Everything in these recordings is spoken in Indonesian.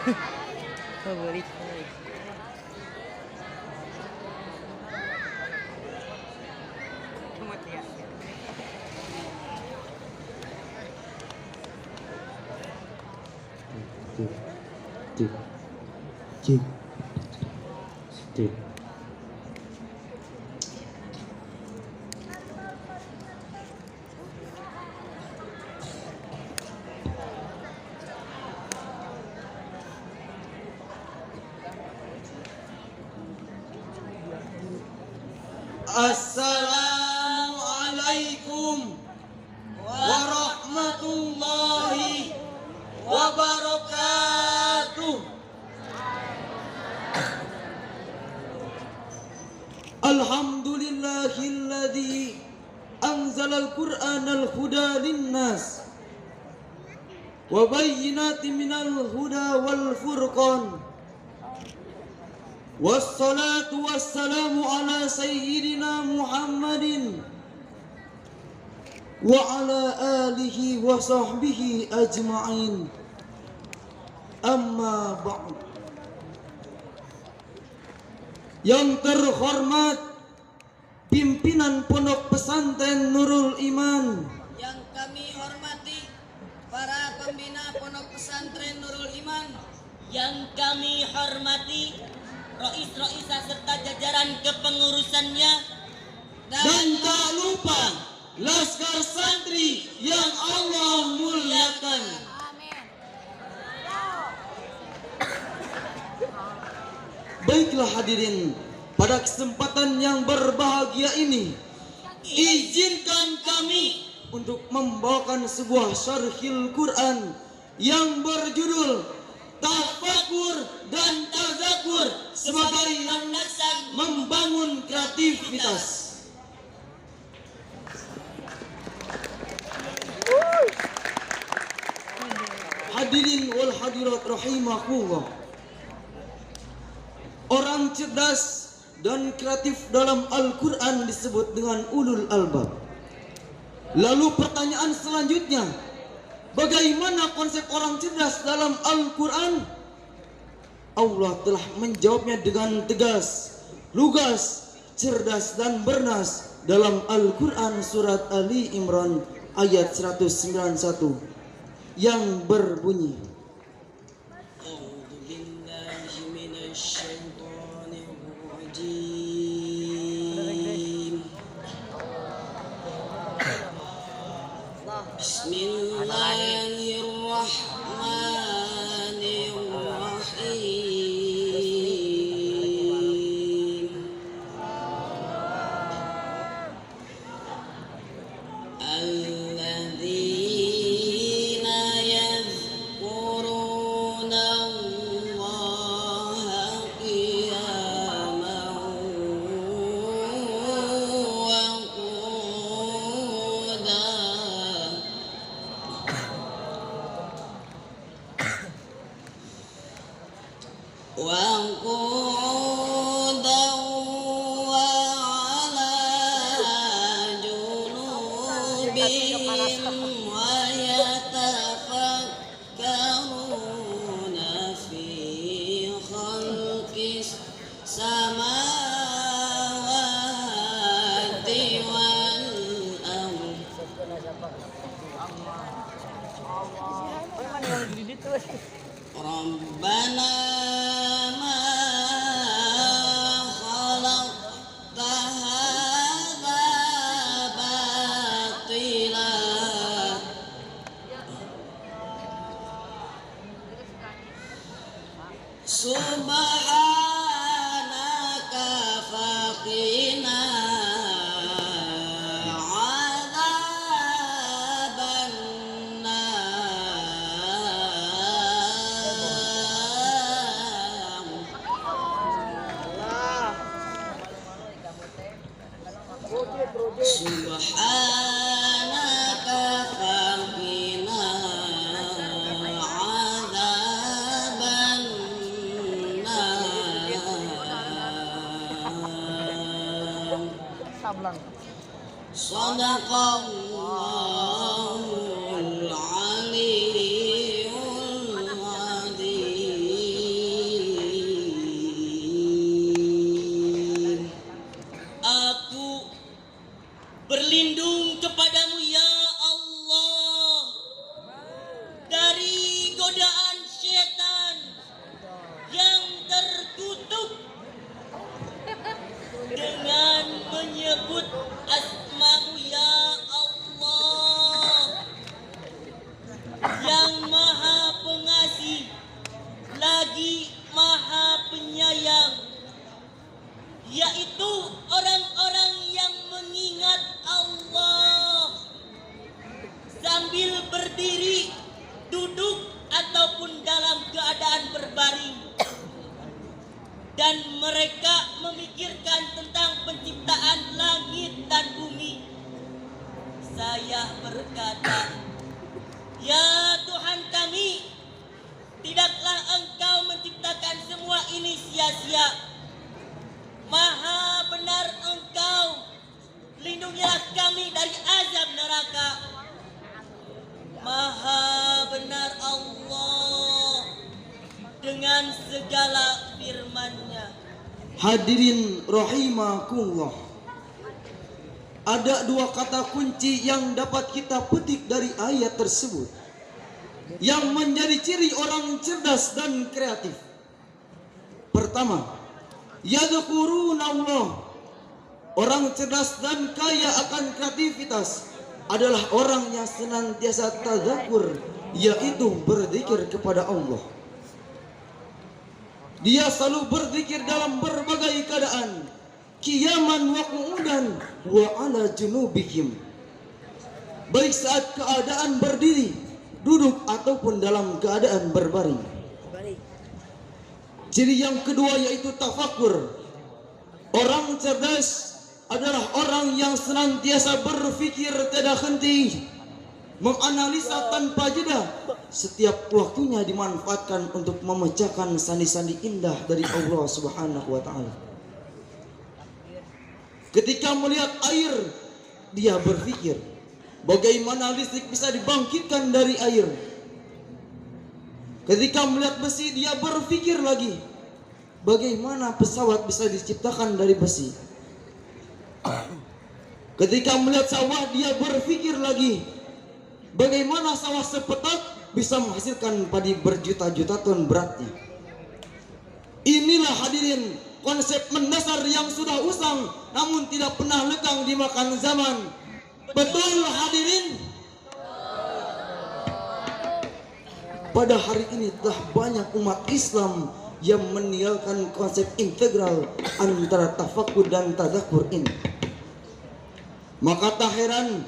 Favorit saya. Kemudian. Cik. Cik. Cik. Assalamualaikum warahmatullahi wabarakatuh. Alhamdulillahilladzi anzalal qur'anal huda linnas wa bayyinatin minal huda wal furqan. Wassalatu wassalamu ala sayyidina Muhammadin wa ala alihi wa sahbihi ajma'in. Amma ba'd. Yang terhormat pimpinan Pondok Pesantren Nurul Iman, yang kami hormati para pembina Pondok Pesantren Nurul Iman, yang kami hormati rois-roisa serta jajaran kepengurusannya, dan tak lupa Laskar Santri yang Allah muliakan. Baiklah hadirin, pada kesempatan yang berbahagia ini, izinkan kami untuk membawakan sebuah syarhil Quran yang berjudul Tafakur dan Tazakur sebagai landasan membangun kreativitas. Hadirin wal hadirat rahimakumullah. Orang cerdas dan kreatif dalam Al-Quran disebut dengan ulul albab. Lalu pertanyaan selanjutnya, bagaimana konsep orang cerdas dalam Al-Quran? Allah telah menjawabnya dengan tegas, lugas, cerdas dan bernas dalam Al-Quran surat Ali Imran ayat 191 yang berbunyi, Bismillahirrahmanirrahim. Alladzina yadhkuruna Allaha qiyaman wa qu'udan وقعودا وعلى جنوبهم ويتفكرون في خلق السماوات والأرض ربنا ما خلقت هذا باطلا سبحانك فقنا عذاب Subhanaka faqina adzaban nar. Sadaqallahul aliyyul azim. ayah berkata, "Ya Tuhan kami, tidaklah Engkau menciptakan semua ini sia-sia. Maha benar Engkau, lindungilah kami dari azab neraka. Maha benar Allah dengan segala firman-Nya." Hadirin rahimakumullah. Ada dua kata kunci yang dapat kita petik dari ayat tersebut yang menjadi ciri orang cerdas dan kreatif. Pertama, yadhkurunallah. Orang cerdas dan kaya akan kreativitas adalah orang yang senantiasa tadzakur, yaitu berzikir kepada Allah. Dia selalu berzikir dalam berbagai keadaan, qiyaman wa qu'udan wa ala junubihim. Baik saat keadaan berdiri, duduk ataupun dalam keadaan berbaring. Ciri yang kedua yaitu tafakur. Orang cerdas adalah orang yang senantiasa berfikir tidak henti, menganalisa tanpa jeda. Setiap waktunya dimanfaatkan untuk memecahkan sandi-sandi indah dari Allah Subhanahu wa taala. Ketika melihat air, dia berpikir bagaimana listrik bisa dibangkitkan dari air. Ketika melihat besi, dia berpikir lagi bagaimana pesawat bisa diciptakan dari besi. Ketika melihat sawah, dia berpikir lagi bagaimana sawah sepetak bisa menghasilkan padi berjuta-juta ton beratnya. Inilah hadirin konsep mendasar yang sudah usang namun tidak pernah lekang dimakan zaman. Betul hadirin? Pada hari ini telah banyak umat Islam yang meninggalkan konsep integral antara tafakur dan tadzakur ini. Maka tak heran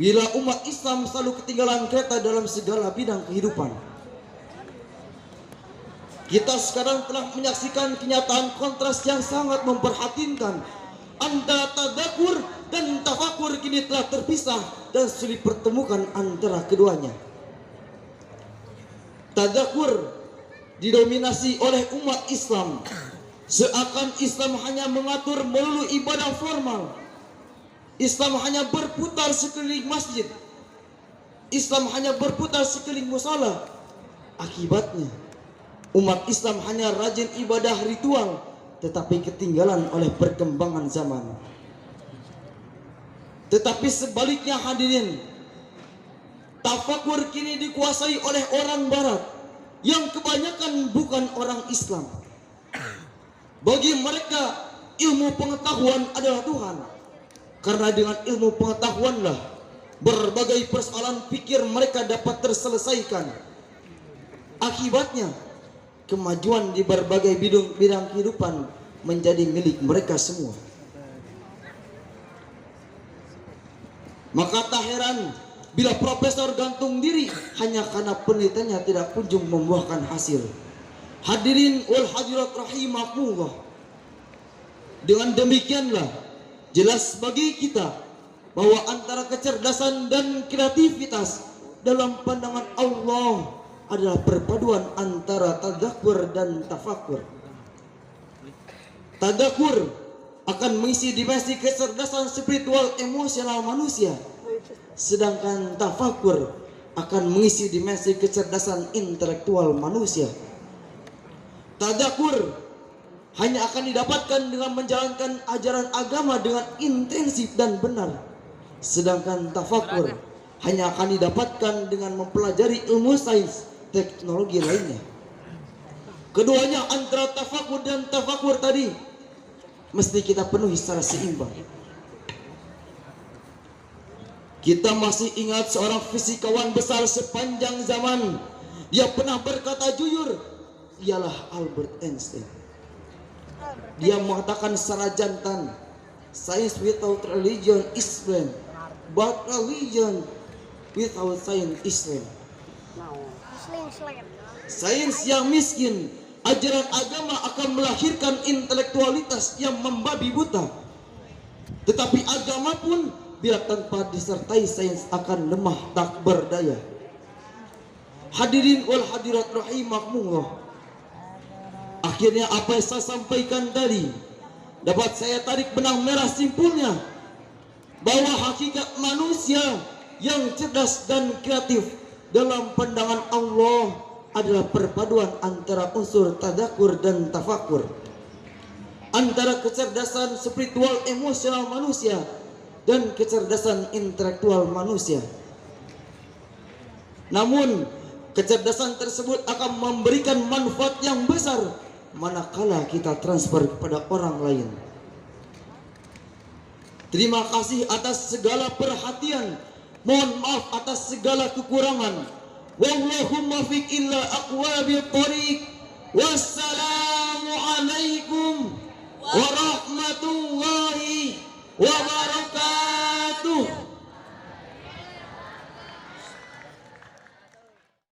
bila umat Islam selalu ketinggalan kereta dalam segala bidang kehidupan. Kita sekarang telah menyaksikan kenyataan kontras yang sangat memprihatinkan antara tadzakur dan tafakur kini telah terpisah dan sulit pertemukan antara keduanya. Tadzakur didominasi oleh umat Islam, seakan Islam hanya mengatur melulu ibadah formal. Islam hanya berputar sekeliling masjid. Islam hanya berputar sekeliling musala. Akibatnya umat Islam hanya rajin ibadah ritual, tetapi ketinggalan oleh perkembangan zaman. Tetapi sebaliknya hadirin, tafakur kini dikuasai oleh orang barat yang kebanyakan bukan orang Islam. Bagi mereka ilmu pengetahuan adalah Tuhan, karena dengan ilmu pengetahuanlah berbagai persoalan pikir mereka dapat terselesaikan. Akibatnya kemajuan di berbagai bidang kehidupan menjadi milik mereka semua. Maka tak heran bila profesor gantung diri hanya karena penelitiannya tidak kunjung membuahkan hasil. Hadirin wal hadirat rahimakumullah. Dengan demikianlah jelas bagi kita bahwa antara kecerdasan dan kreativitas dalam pandangan Allah adalah perpaduan antara tadzakur dan tafakur. Tadzakur akan mengisi dimensi kecerdasan spiritual emosional manusia, sedangkan tafakur akan mengisi dimensi kecerdasan intelektual manusia. Tadzakur hanya akan didapatkan dengan menjalankan ajaran agama dengan intensif dan benar, sedangkan tafakur hanya akan didapatkan dengan mempelajari ilmu sains teknologi lainnya. Keduanya antara tafakur dan tafakur tadi mesti kita penuhi secara seimbang. Kita masih ingat seorang fisikawan besar sepanjang zaman. Dia pernah berkata jujur, ialah Albert Einstein. Dia mengatakan secara jantan, science without religion is blind, but religion without science is blind. Sains yang miskin, ajaran agama akan melahirkan intelektualitas yang membabi buta. Tetapi agama pun bila tanpa disertai sains akan lemah tak berdaya. Hadirin wal hadirat rahimakumullah. Akhirnya apa yang saya sampaikan tadi dapat saya tarik benang merah simpulnya, bahwa hakikat manusia yang cerdas dan kreatif dalam pandangan Allah adalah perpaduan antara unsur tadakur dan tafakur, antara kecerdasan spiritual emosional manusia dan kecerdasan intelektual manusia. Namun kecerdasan tersebut akan memberikan manfaat yang besar manakala kita transfer kepada orang lain. Terima kasih atas segala perhatian. Mohon maaf atas segala kekurangan. Wallahumma fiq illa aqwabi tariq. Wassalamu alaikum warahmatullahi wabarakatuh.